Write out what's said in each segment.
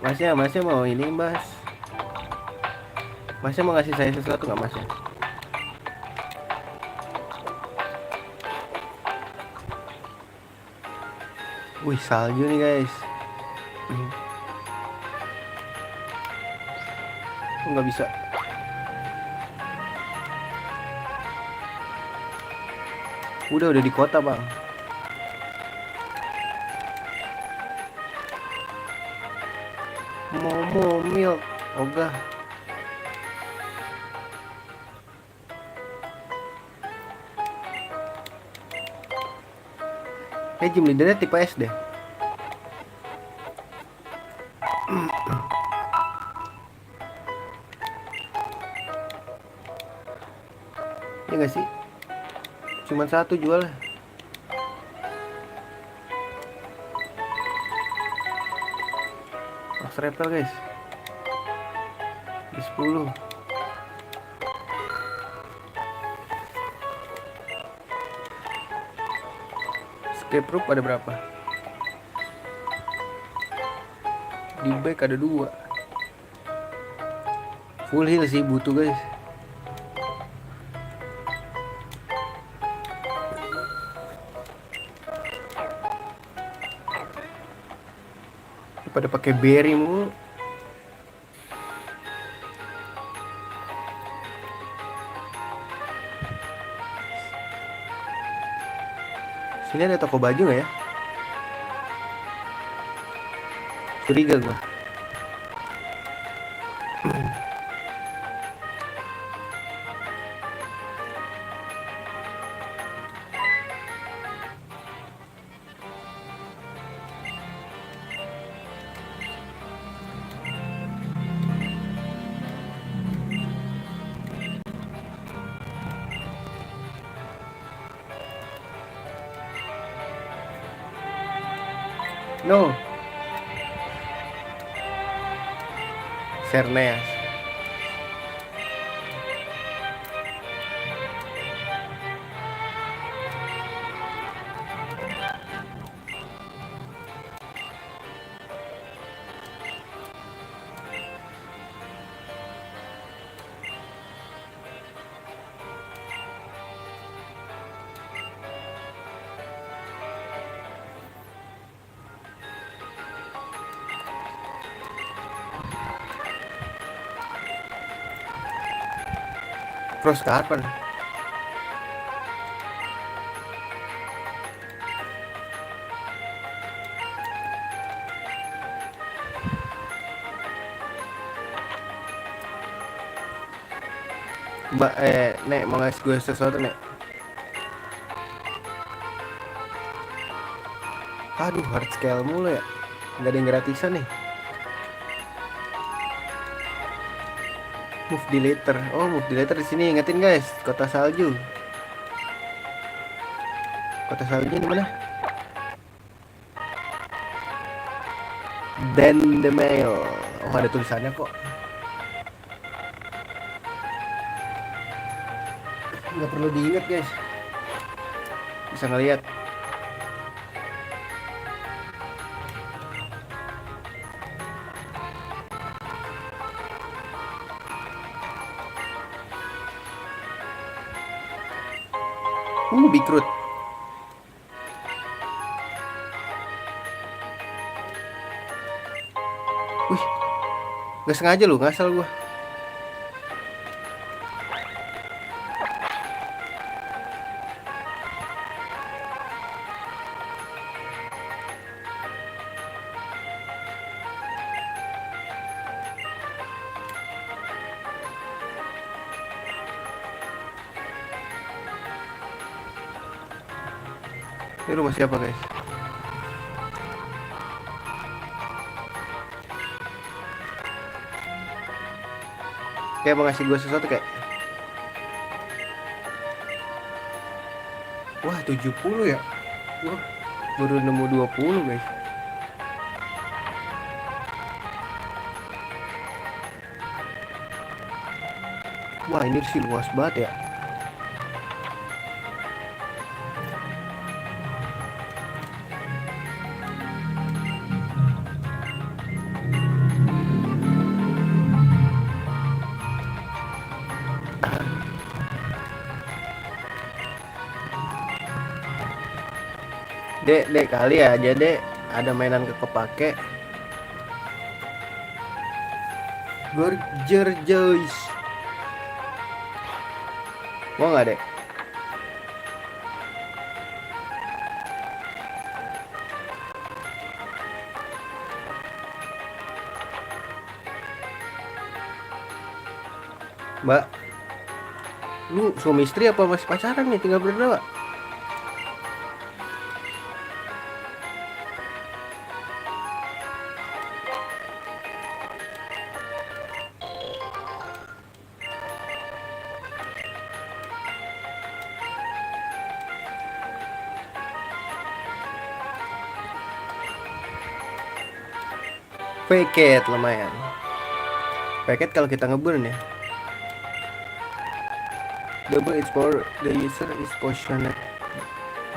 Masnya mau ini mas? Masnya mau ngasih saya sesuatu nggak masnya? Wih salju nih guys. Nggak bisa. Udah di kota bang. Momo milk. Ogah. Gym leadernya tipe S deh. Ya nggak sih? Cuman satu jual. Max Repel guys. Di 10. Escape rope ada berapa? Di back ada 2. Full heal sih butuh guys. Pada pakai berry mulu. Sini ada toko baju nggak ya? Curiga gua. No. Serneas. Cross kapan? Mbak, Nek mau ngasih gue sesuatu Nek. Aduh hard scale mulu ya. Nggak ada yang gratisan nih. Move deleter. Oh move deleter di sini. Ingetin guys, kota salju. Kota salju di mana? Dan the mail. Oh ada tulisannya kok. Nggak perlu diingat guys. Bisa ngeliat. Bikrut. Wih, gak sengaja lu, ngasal gua. Ini rumah siapa guys? Kayak mau ngasih gue sesuatu kayak. Wah 70 ya. Wah baru nemu 20 guys. Wah ini sih luas banget ya. Dek kali aja dek ada mainan kepake. Burger Joyce. Mau nggak dek? Mbak, lu suami istri apa masih pacaran nih tinggal berdua? Paket lumayan. Paket kalau kita ngeburn ya. Double its power, the user is poisoned,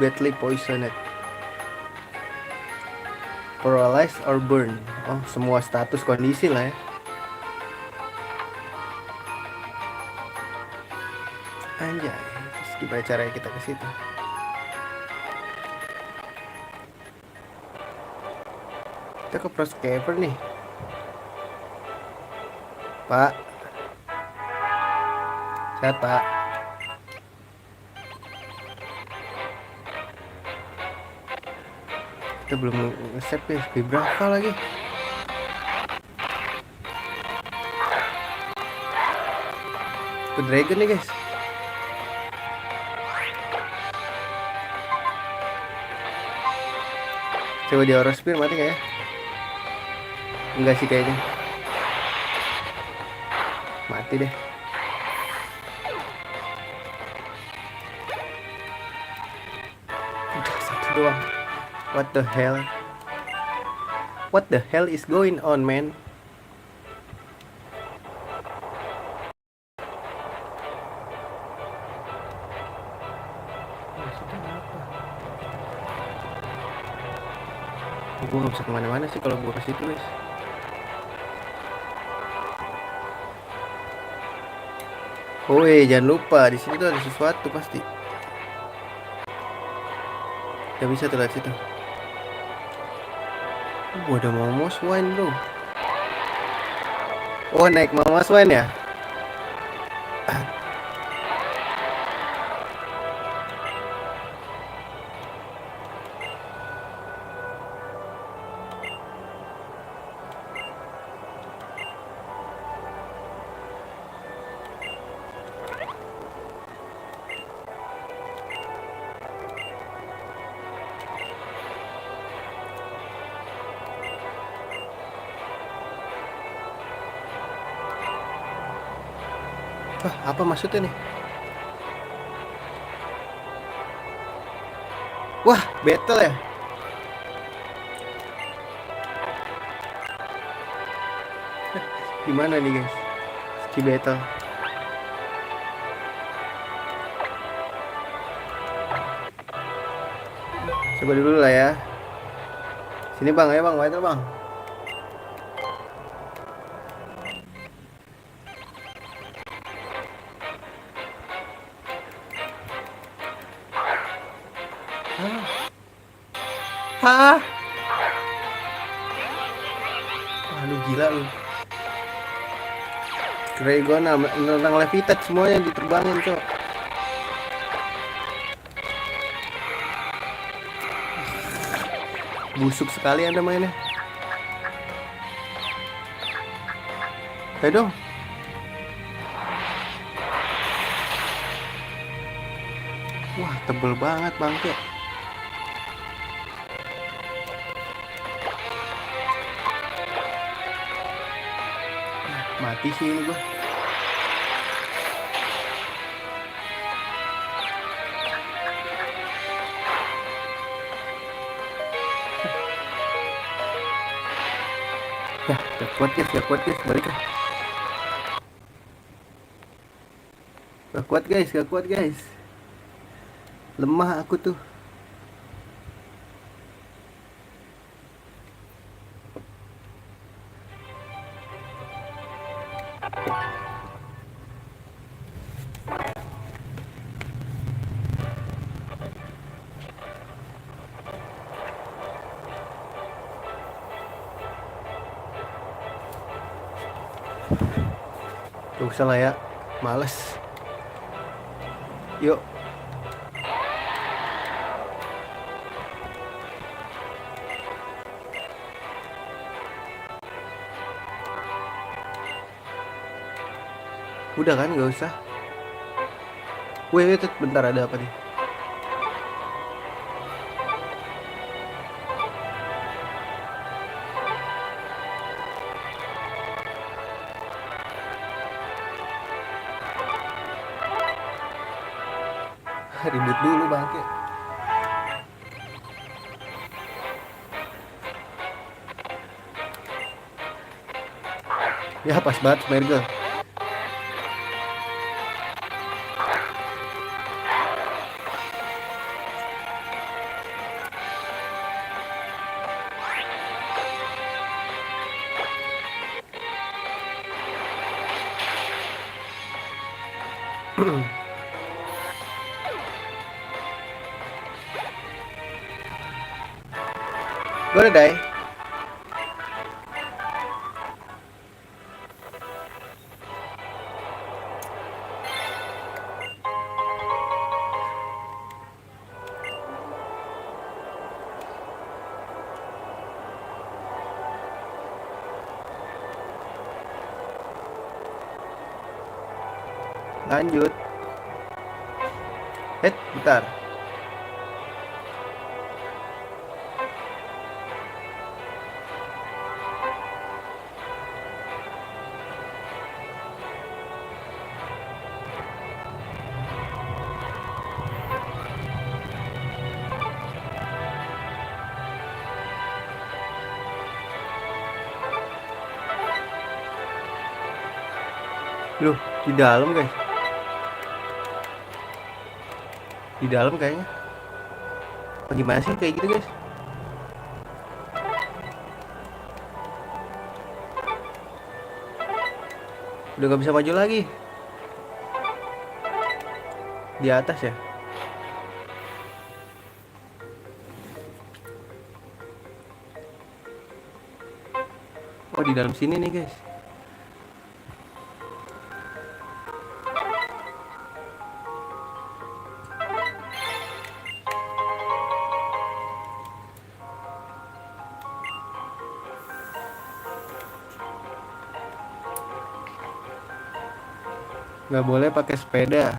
badly poisoned, paralyzed or burn. Oh, semua status kondisi lah ya. Anjay, terus gimana caranya kita ke situ? Kita ke Proscaper nih. Pak. Sehat, Pak. Kita belum nge-save ya, berapa lagi? Ke Dragon nih, guys. Coba di Aura Spear mati gak ya? Enggak sih kayaknya. Mati deh. Udah satu doang. What the hell? What the hell is going on, man? Gue gak bisa kemana-mana sih kalau gue ke situ, guys. Oh jangan lupa di sini tuh ada sesuatu pasti. Gak bisa tuh lihat situ. Oh, ada Mamos Wine bro. Oh naik Mamos Wine ya. Wah, apa maksudnya nih? Wah, battle ya? Gimana nih guys? Ski battle. Coba dulu lah ya. Sini bang, ayo bang, battle bang. Hah? Wah, lu gila lu. Dragona, menentang Levitat semuanya diterbangin, cok. Busuk sekali Anda mainnya. Ayo dong. Wah, tebel banget bangke. Mati sih ini gua. Ya, gak kuat guys, balik lah. Gak kuat guys. Lemah aku tuh. Gak usah lah ya, males. Yuk. Udah kan, gak usah. Wait, bentar, ada apa nih? Ribut dulu bangke. Ya pas banget Smergel. Gue udah die. Lanjut. Bentar. Loh, di dalam guys. Di dalam kayaknya. Gimana sih kayak gitu guys? Udah gak bisa maju lagi. Di atas ya. Oh, di dalam sini nih guys. Nggak boleh pakai sepeda.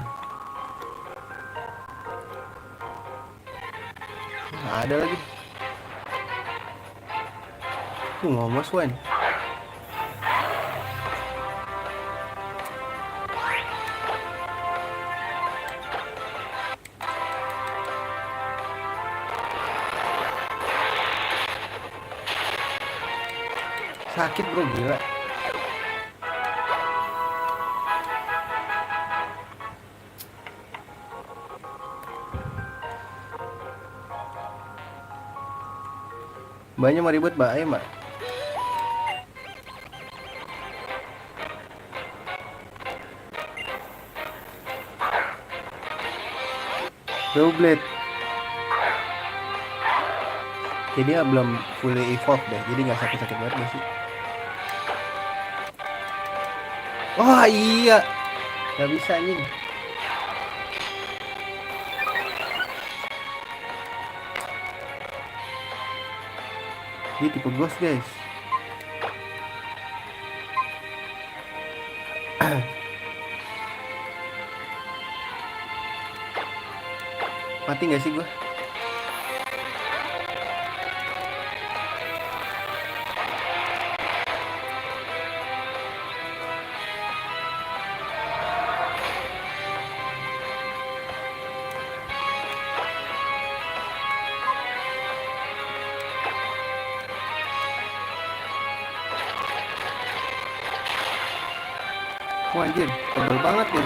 Nggak ada lagi. Ngomos Wan. Sakit bro, gila. Banyak mah ribet mbak, ayo mbak. Beyblade. Jadi ya belum fully evolve deh, jadi nggak sakit-sakit banget gak sih? Wah iya, nggak bisa anjing. Dia tipe ghost guys. Mati nggak sih gua? Wah anjir, tebel banget ya.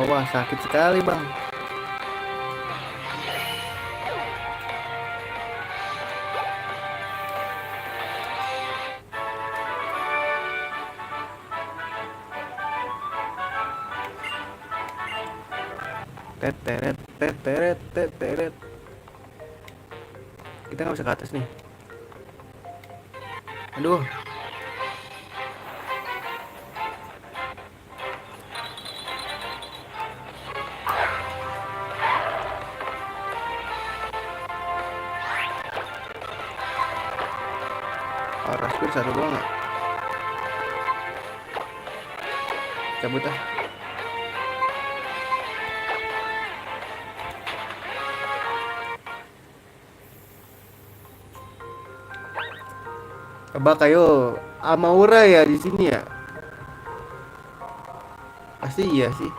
Wah, sakit sekali bang. Teteret, teteret, teteret. Kita nggak bisa ke atas nih. Aduh. Oh, Raspberry satu doang nggak? Cabut ah. Tebak ayo, Amaura ya di sini ya? Pasti iya sih.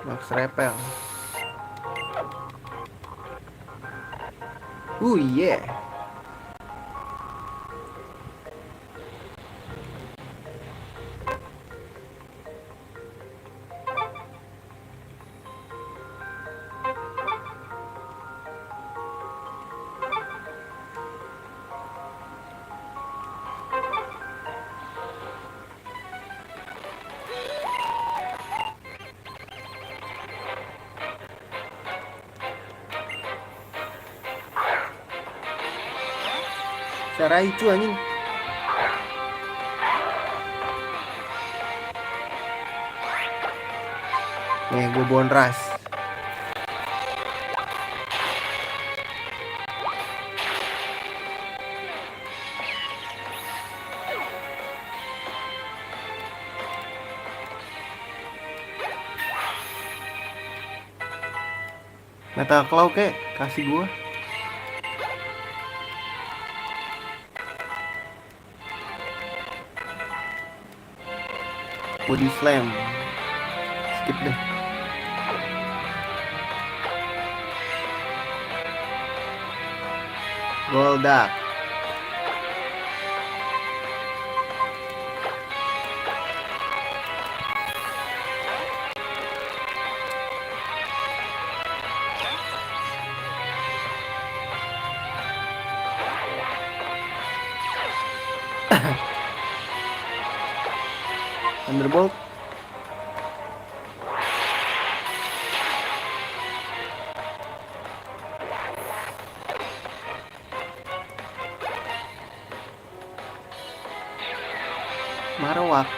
Max Repel. Yeah. Saraichu anjing. Nih gue Bonras. Metal Claw kek, kasih gue. Body Slam. Skip deh. Goldak. Thunderbolt. Marowak.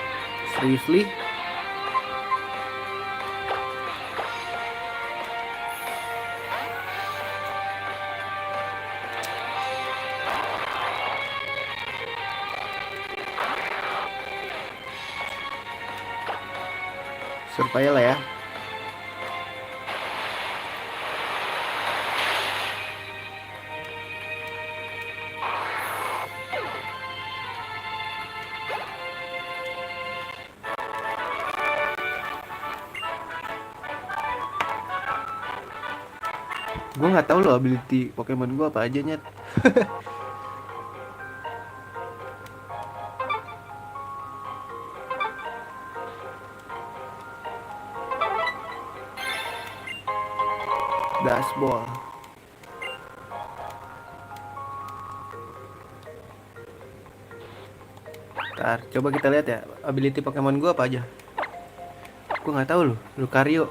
Seriously? Supaya lah ya. Gue nggak tahu loh ability Pokemon gue apa aja nyet. Dashball. Ntar coba kita lihat ya ability Pokemon gue apa aja. Gue nggak tahu loh. Lucario.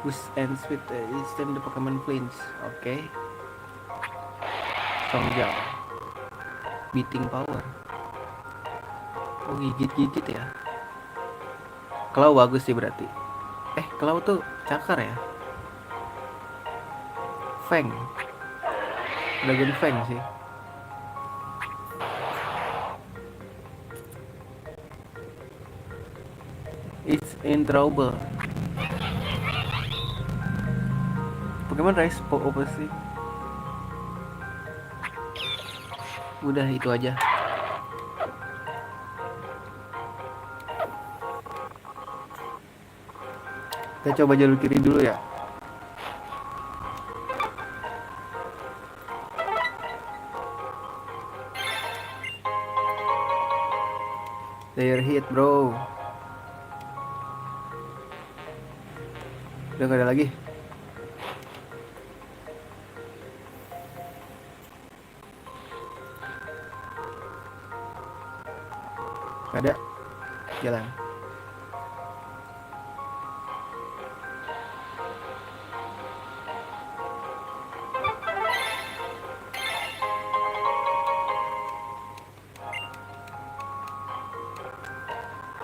Boost and Sweet Instant the Pokemon Flinch. Oke. Songjal. Beating Power. Oh gigit-gigit ya. Claw bagus sih berarti. Claw tuh cakar ya. Fang. Dragon Fang sih. It's in trouble. Pokemon Rise apa sih? Udah itu aja. Kita coba jalur kiri dulu ya. Layer hit bro. Udah gak ada lagi. Nggak ada. Jalan.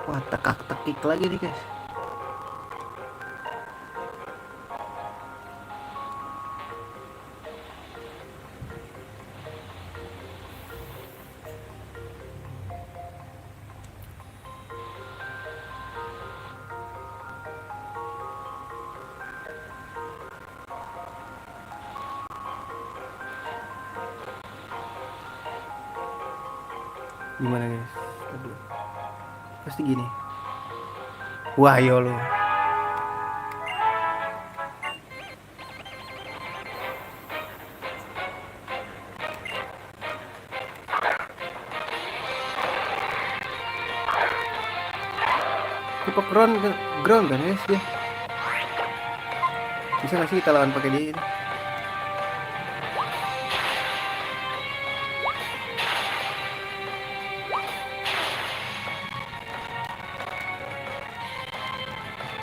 Wah, tekak-tekik lagi nih guys. Gimana guys? Aduh. Pasti gini. Wah, yo lo. Tipe ground kan guys dia. Bisa nggak sih kita lawan pakai dia ini?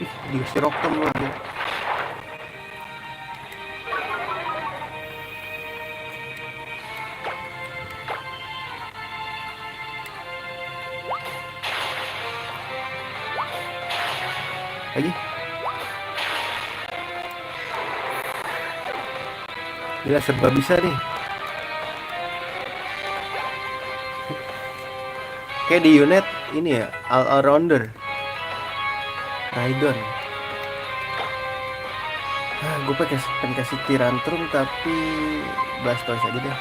Ih, dikasih rocktom lu aja. Lagi. Gila, serba bisa nih. Kayak di unit ini ya, all rounder. Raidon. Gue pengen kasih Tyrantrum tapi Blastoise aja deh.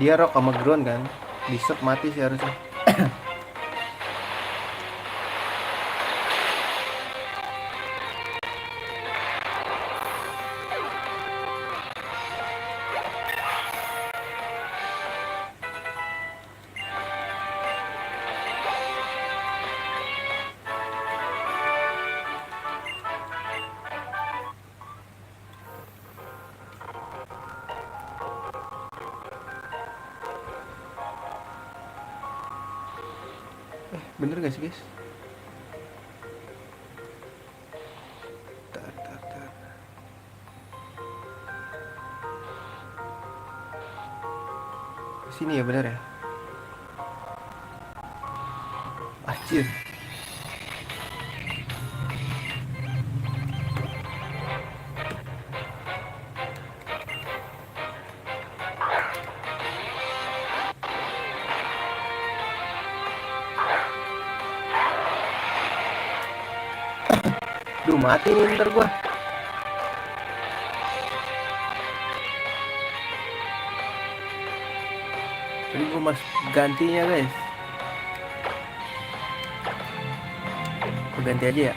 Dia rock sama ground kan, disep mati sih harusnya. Bener gak sih guys? Tar. Sini ya, bener ya? Anjir. Duh, mati nih ntar gua. Jadi gua mas gantinya guys. Gua ganti aja ya.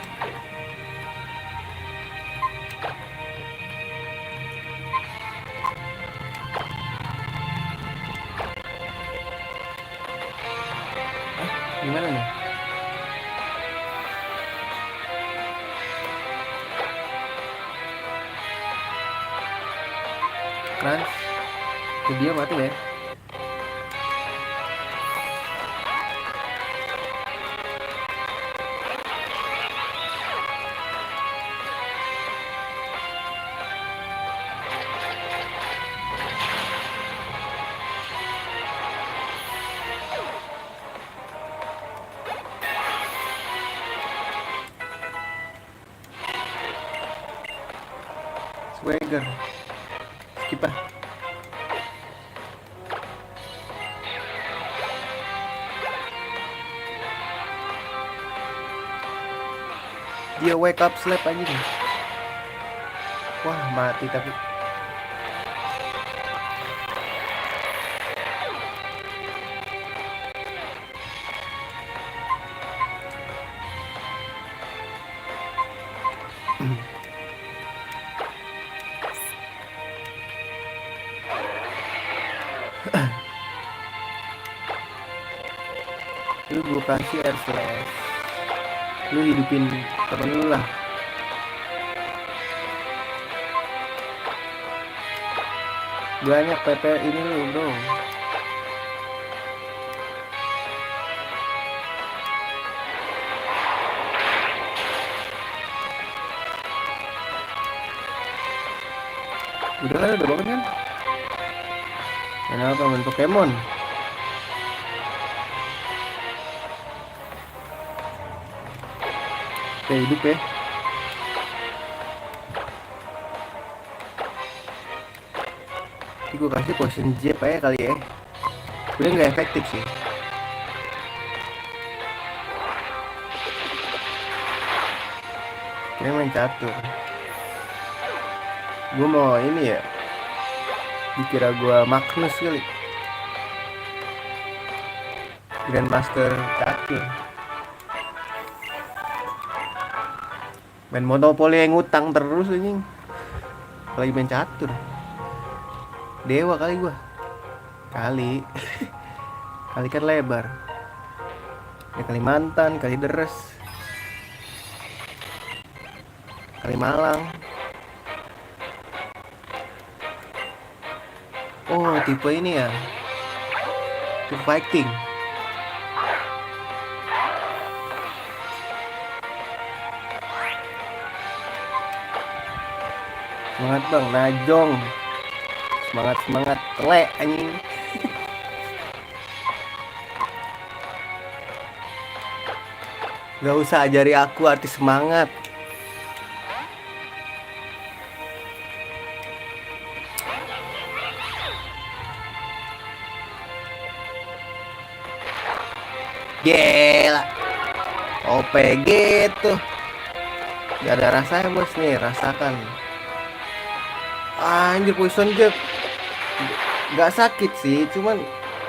Gimana nih? Crunch. Tuh dia mati ya. Swagger. Skip ah. Dia wake up slap aja nih. Wah, mati tapi. Itu gue kasih air slash. Lu hidupin temen lu lah. Banyak PP ini lu bro. Udah bangun kan? Kenapa main Pokemon? Oke, hidup ya. Nanti gue kasih potion jab aja kali ya. Udah nggak efektif sih. Kayaknya main catur. Gue mau ini ya, dikira gue Magnus kali, Grandmaster catur. Main monopoli yang ngutang terus anjing. Lagi main catur. Dewa kali gue. Kali. Kali kan lebar. Ya Kalimantan, kali deres. Kali Malang. Oh, tipe ini ya. Tipe Viking. Semangat bang, Najong. Semangat telek anjing. Gak usah ajari aku arti semangat. Gila. OPG tuh. Gak ada rasanya bos nih, rasakan. Anjir poison jab. Gak sakit sih, cuman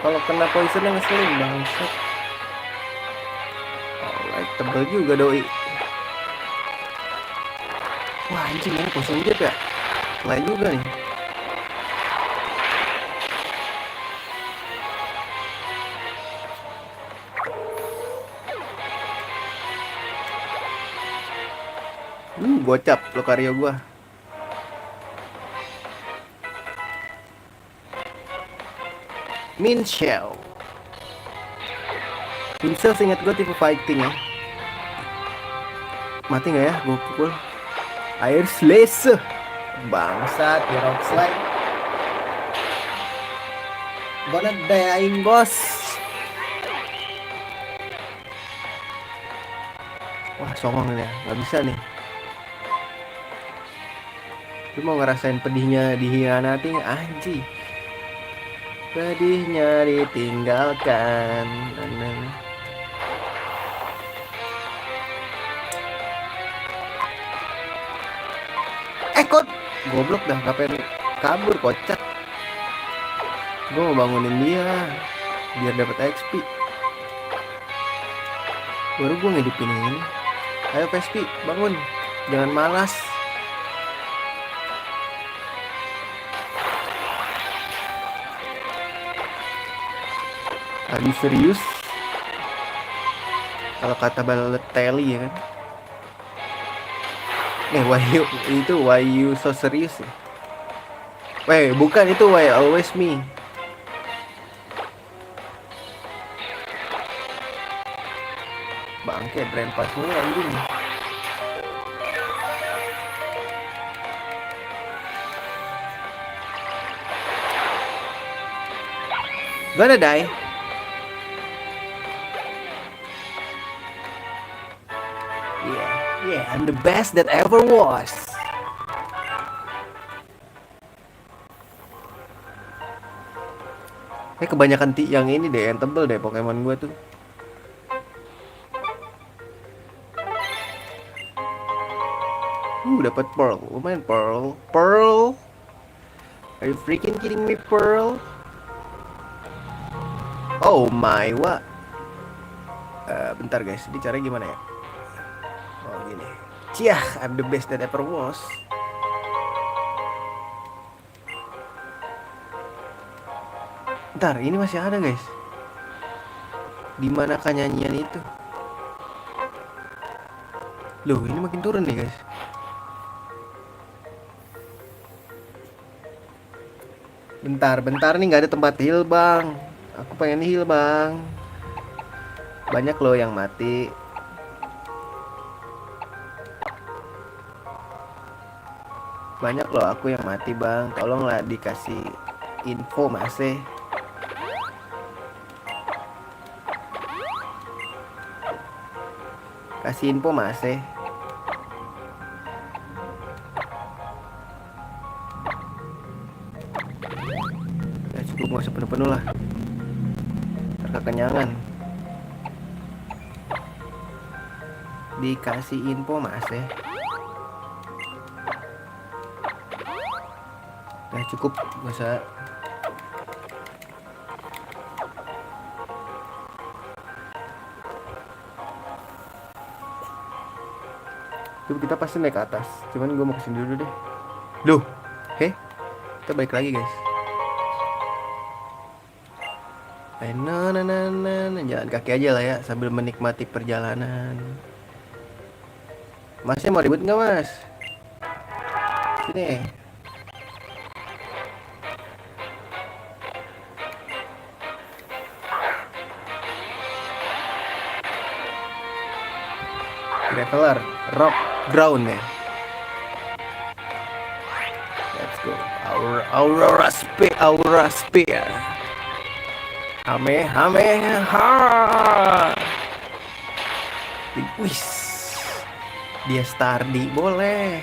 kalau kena poisonnya ngeselin bangsat. Alright, tebel juga doi. Wah anjing ini poison jab ya. Lain juga nih. Gocap Lucario gua. Minshell seingat gue tipe fighting ya. Mati gak ya gue pukul? Air Slash. Bangsat ya, Rock Slide. Banget dayain bos. Wah songong ini ya, gak bisa nih. Lu mau ngerasain pedihnya dihianati anjing. Pedihnya ditinggalkan. Kok goblok dah, ngapain kabur kocak. Gue mau bangunin dia biar dapat XP. Baru gue ngidupin ini. Ayo PSP bangun, jangan malas. Lagi serius kalau kata Balotelli ya kan. Why you so serious ya? Bukan itu why always me. Bangke brand pass mulu anjing. Gonna die. Yeah, I'm the best that ever was. Kebanyakan yang ini deh, yang tebel deh Pokemon gue tuh. Dapat Pearl, lumayan Pearl. Are you freaking kidding me, Pearl? Oh my, what? Bentar guys, ini caranya gimana ya? Oh gini. Ciah, I'm the best that ever was. Bentar, ini masih ada guys. Di manakah nyanyian itu? Loh, ini makin turun nih guys. Bentar nih, nggak ada tempat heal bang. Aku pengen heal bang. Banyak loh yang mati. Banyak loh aku yang mati bang. Tolonglah dikasih info mas. Kasih info mas. Ya cukup, gak usah penuh-penuh lah. Kekenyangan. Dikasih info mas. Nah cukup, gak usah. Coba kita pasti naik ke atas. Cuman gue mau kesini dulu deh. Loh, kita balik lagi guys. Jalan kaki aja lah ya sambil menikmati perjalanan. Masnya mau ribut nggak mas? Sini. Graveler, rock ground ya. Let's go. Aurora Spear. Hame, ha. Wis. Dia Stardi boleh.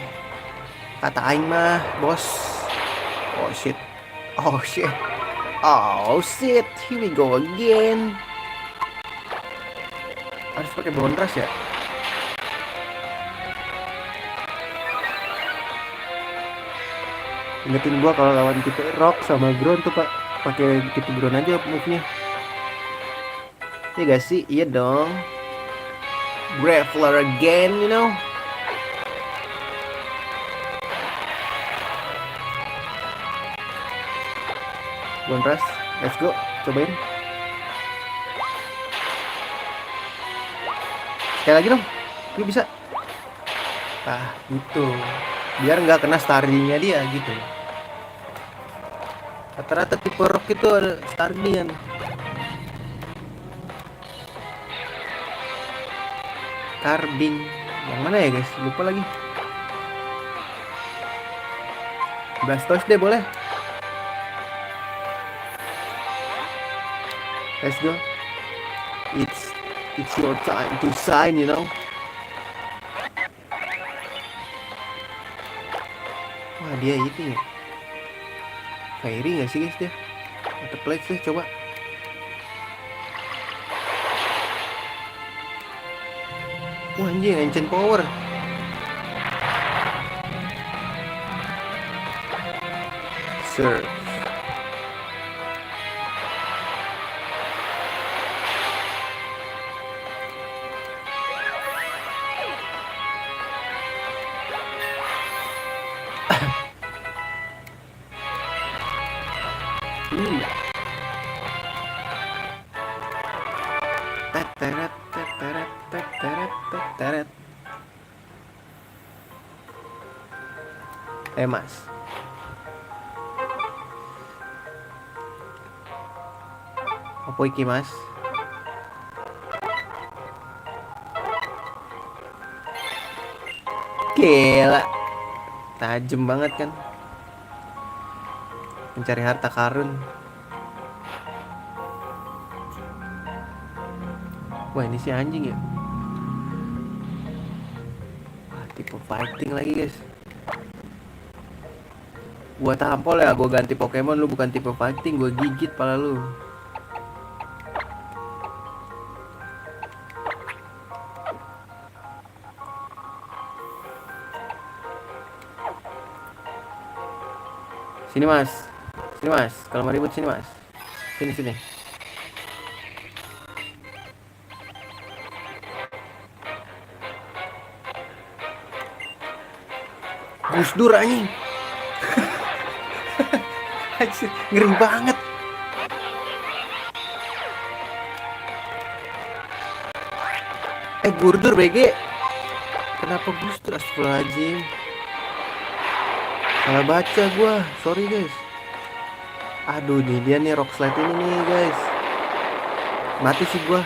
Kata aing mah, bos. Oh shit. Here we go again. Harus pakai bonus ya? Ingetin gua kalau lawan tipe rock sama ground tuh pak, pakai tipe ground aja move-nya. Iya gak sih? Iya dong. Graveler again, you know. Bonus, let's go, cobain. Sekali lagi dong, lu bisa. Ah, gitu. Biar nggak kena stardinya dia gitu. Rata-rata tipe rock itu ada stardian. Carbing. Yang mana ya guys? Lupa lagi. Blastoise deh boleh. Let's go. It's your time to shine, you know. Wah dia itu ya. Fairy gak sih guys dia? Atau Plex deh coba. Wah anjing, ancient power. Surf. Mas. Apa iki mas? Gila. Tajem banget kan. Mencari harta karun. Wah ini si anjing ya. Wah tipe fighting lagi guys. Gua tampol ya, gua ganti Pokemon, lu bukan tipe fighting, gua gigit pala lu. Sini mas, kalau mau ribut sini mas. Sini. Gus Dur anjing. Ngeri banget. Gurdur BG. Kenapa booster? Astagfirullahaladzim. Salah baca gua. Sorry guys. Aduh, nih dia nih rock slide ini nih guys. Mati sih gua.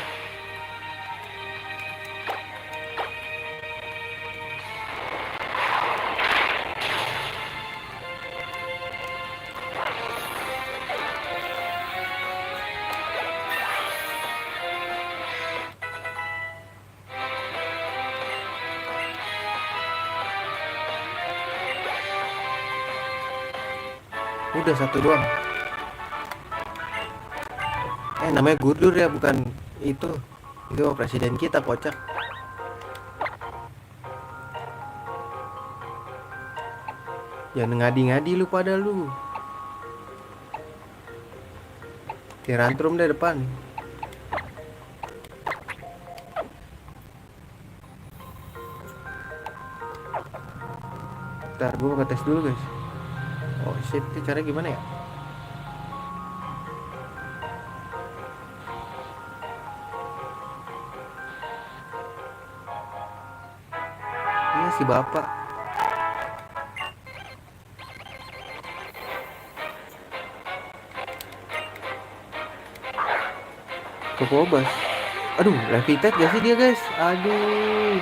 Udah satu doang. Namanya Gurdur ya, bukan itu. Itu presiden kita, kocak. Jangan ngadi-ngadi lu pada lu. Tirantrum deh depan. Ntar gue mau tes dulu guys. Oh shit, itu caranya gimana ya? Iya si bapak. Kokobas. Aduh, levitate gak sih dia guys? Aduh.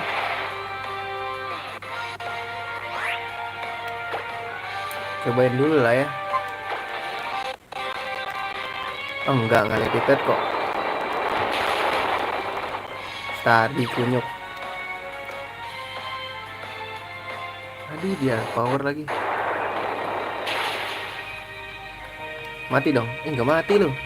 Cobain dulu lah ya. Oh enggak levitate kok. Tadi kunyuk. Aduh, dia power lagi. Mati dong. Enggak mati loh.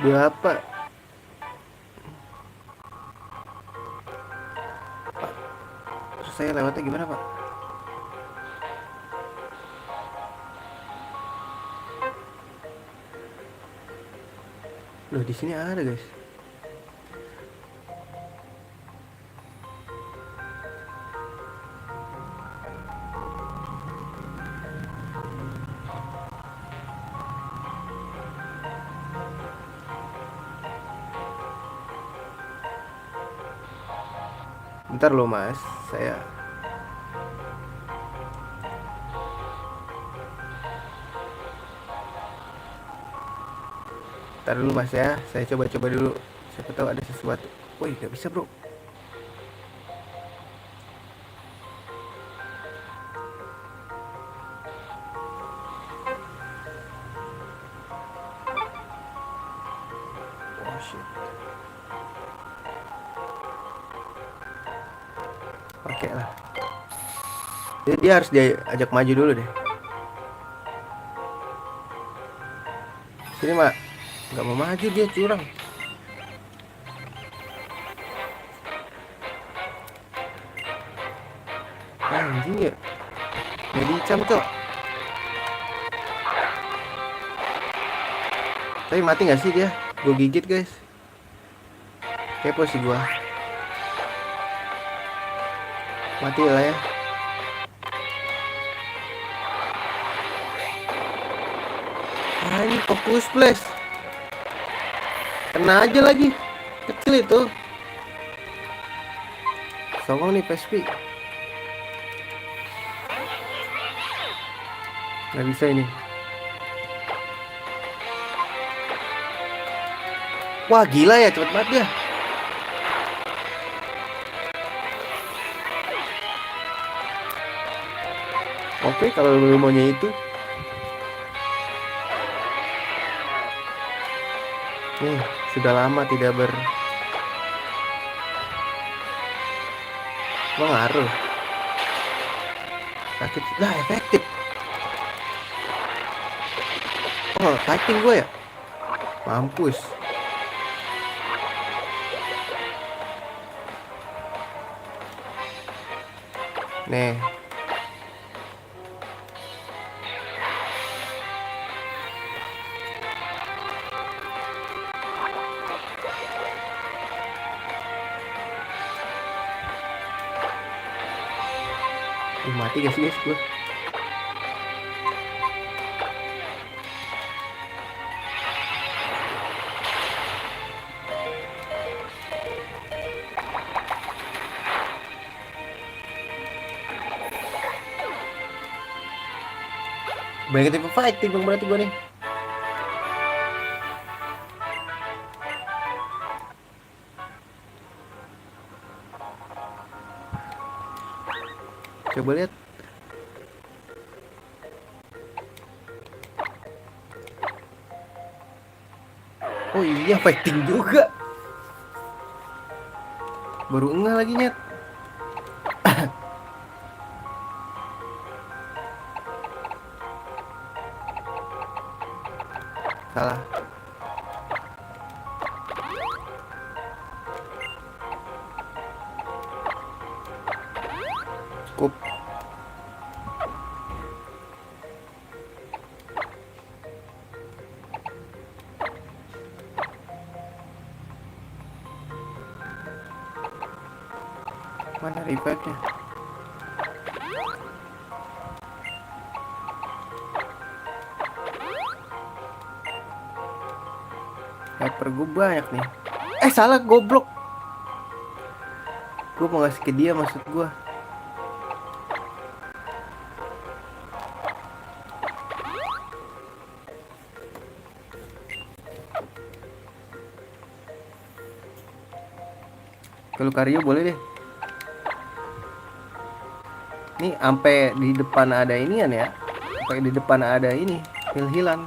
Berapa? Pak, terus saya lewatnya gimana pak? Loh di sini ada guys. Bentar loh mas, saya bentar dulu mas ya, saya coba-coba dulu. Siapa tahu ada sesuatu. Woi, gak bisa bro. Oh shit. Oke lah. Jadi dia harus diajak maju dulu deh. Sini mak, nggak mau maju dia, curang. Anjing ya, nggak dicam cok. Tapi mati nggak sih dia? Gue gigit guys. Kepo sih gua. Mati lah ya. Ini fokus flash. Kena aja lagi. Kecil itu. Songong nih PSP. Nggak bisa ini. Wah gila ya, cepet banget dia. Oke, kalau lu maunya itu. Nih, sudah lama tidak ngaruh. Sakit. Lah, efektif. Oh, typing gue ya? Mampus. Nih. Mati gak sih guys gue? Banyak tipe fighting bang berarti gue nih. Coba lihat. Oh iya fighting juga. Baru enggak lagi nyet. Salah. Cukup. Mana revive-nya? Hyper gue banyak nih. Salah goblok. Gue mau ngasih ke dia maksud gue. Kalau Lucario boleh deh. Nih sampai di depan ada inian ya. Sampai di depan ada ini, heal-healan.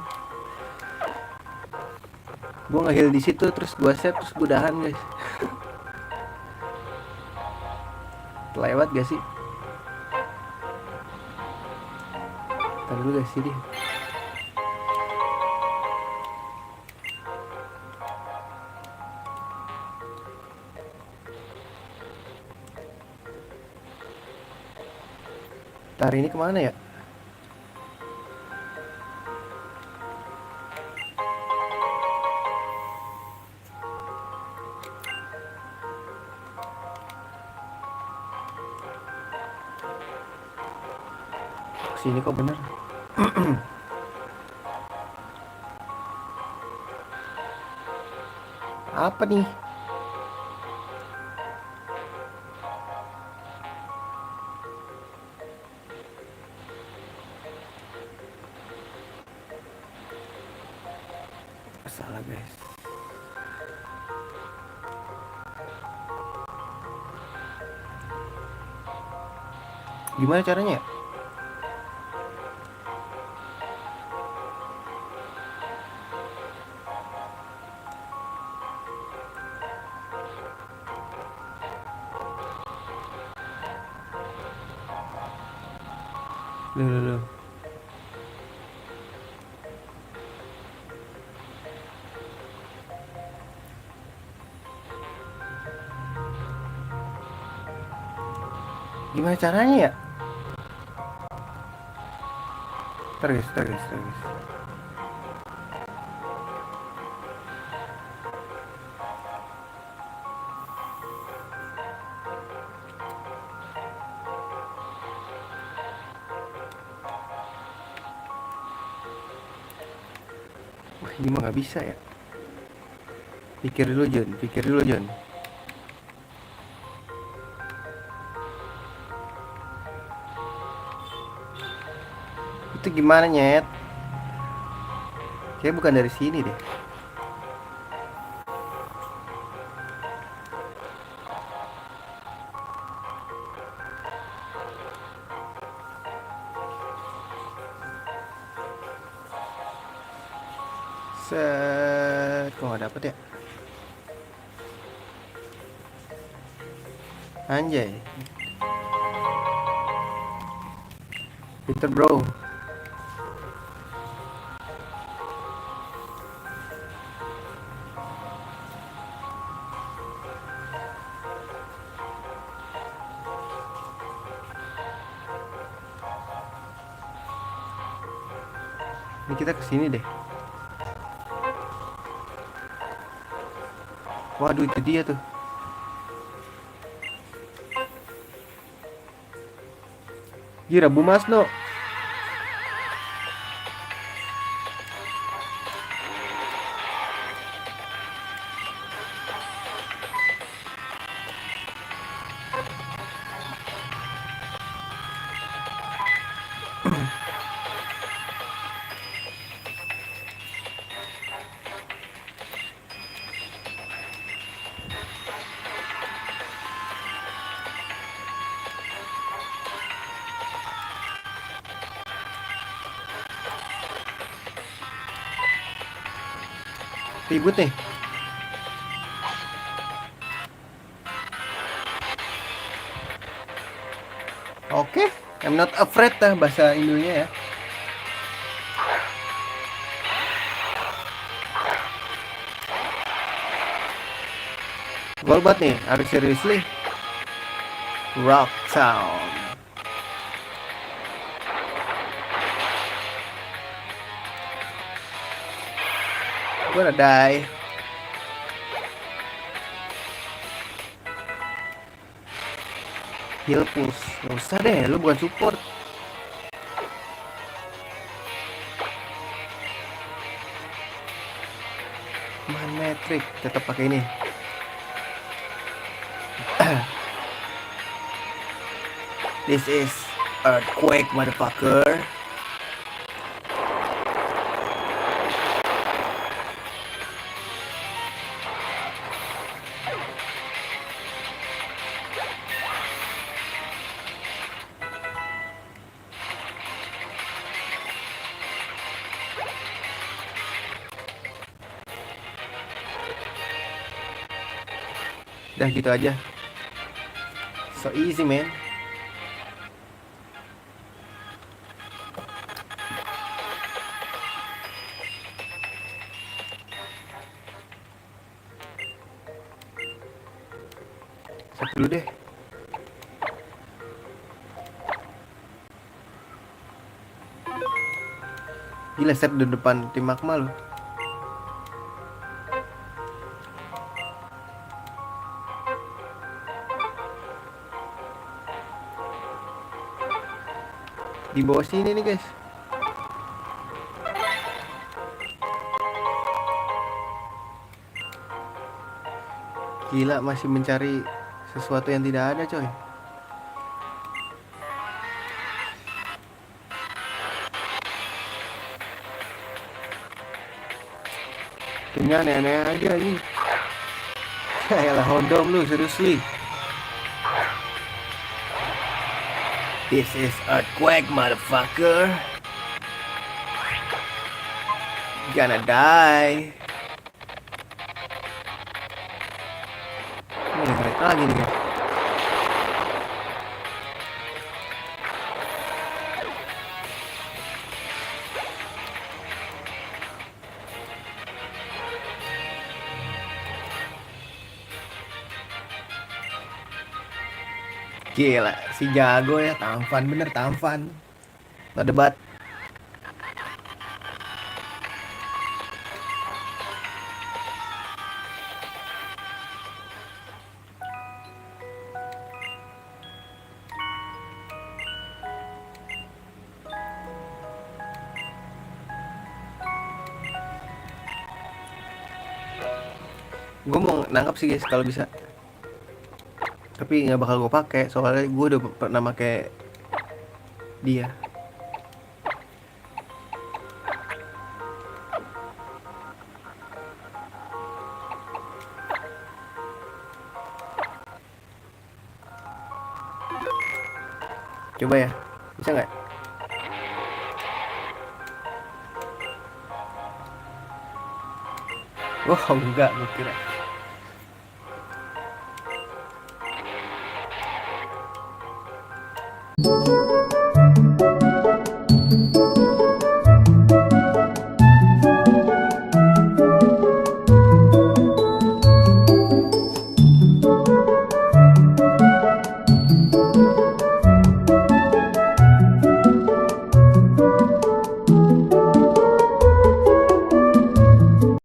Gue nge-heal di situ terus gue save terus gue dahan guys. Lewat gak sih? Ntar dulu guys sini. Ntar ini kemana ya? Sini kok bener. Apa nih? Salah guys. Gimana caranya ya? Loh. Gimana caranya ya? Terus. Wah, ini mah nggak bisa ya. Pikir dulu John. Itu gimana nyet? Kayaknya bukan dari sini deh. Set, kok nggak dapet ya? Anjay. Peter bro. Ini kita kesini deh. Waduh, itu dia tuh. Gira Bu Masno. Ribut nih. Oke, I'm not afraid bahasa Indonya ya. Gol banget nih, are you seriously? Rock Town. Gonna die. Heal push. Gak usah deh, lu bukan support. Man metric, tetap pakai ini. This is earthquake, motherfucker. Udah gitu aja. So easy, man. Set dulu deh. Gila, set di depan tim Magma loh. Di bawah sini nih guys. Gila, masih mencari sesuatu yang tidak ada coy. Timnya aneh-aneh aja ini. Yalah, hondom lu, seriously. This is earthquake, motherfucker. Gonna die. Nih, mereka lagi nih guys. Gila, si jago ya, tampan bener, tampan. Nggak debat. Gue mau nangkap sih guys kalau bisa. Tapi nggak bakal gue pakai soalnya gue udah pernah pakai dia. Coba ya, bisa nggak? Wah, enggak, gue kira.